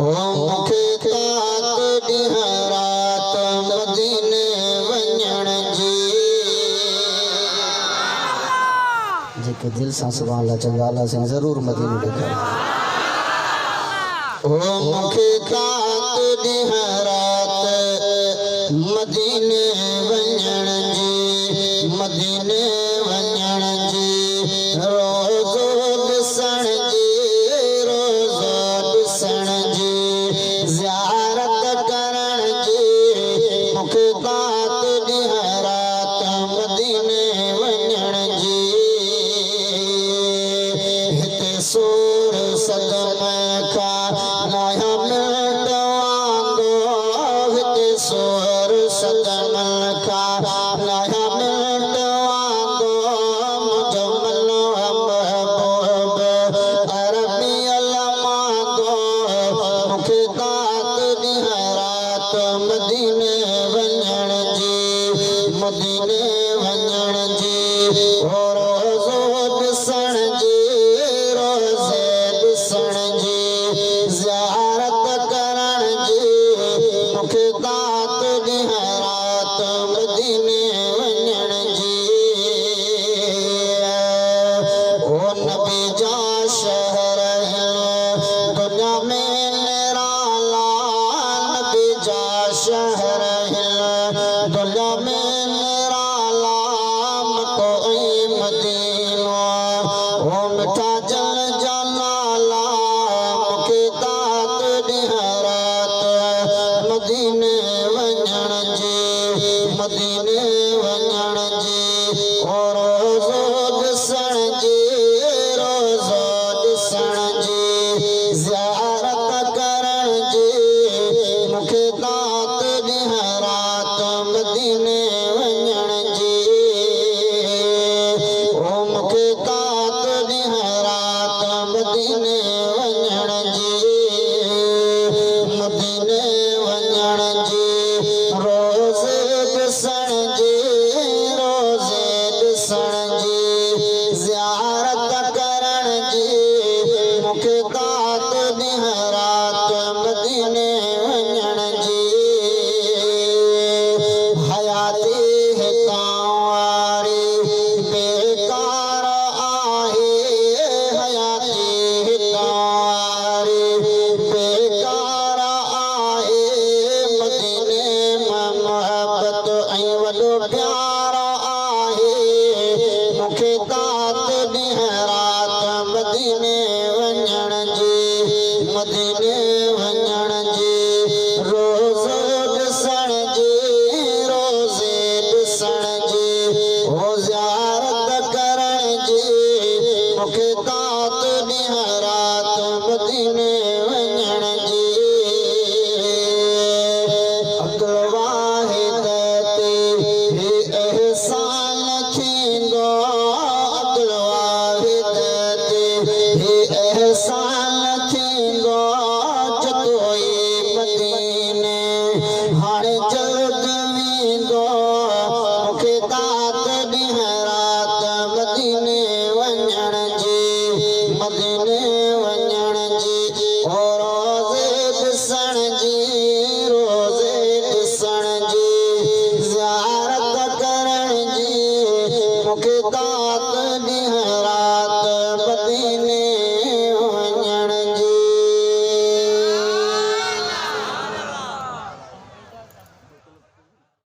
मूंखे तात ॾींहं रात मदीने वञण जी जेके दिल सां सुभाणे अल्लाह चंगा अल्लाह साईं ज़रूर मदीनो ॾेखारे मूंखे तात ॾींहं रात मदीने वञण जी मदीने वञण जी रोज़ो ॾिसण जी रोज़ो ॾिसण जी ज़ियारत करण जी मूंखे तात ॾींहं रात मदीने वञण जी हिते सोर सदम खां नया मिट वांदो हिते सोर सदम खां नया मिट वांदो मुंहिंजो मनो महबूब अरबी अलमांदो मूंखे तात ॾींहं रात मदीने वञण जी मदीने वञण जी रोज़ो ॾिसण जी रोज़े ॾिसण जी ज़ियारत करण जी मूंखे तात ॾींहं रात मदीने वञण जी ओ नबी जा शहर दुनिया में निराला नबी जा शहर दुनिया में निराला मको मदीनो ओ मिठा जल जलाला मूंखे तात ॾींहं रात मदीने वञण जी मदीने वञण जी ओ रोज़ो ॾिसण जी रोज़ो ॾिसण जी ज़ियारत करण जी मूंखे तात ॾींहं रात मदीने वञण जी ओ मूंखे तात ॾींहं रात मदीने वञण जी मदीने वञण जी रोज़े ॾिसण जी रोज़े ॾिसण जी ज़ियारत करण जी मूंखे तात ॾींहं रात मदीने वञण जी हयाती हितां वारी बेकार आहे हयाती हितां वारी बेकार आहे मदीने में मोहब्बत ऐं वॾो प्यार आहे मूंखे तात ॾींहं रात मदीने वञण जी मदीने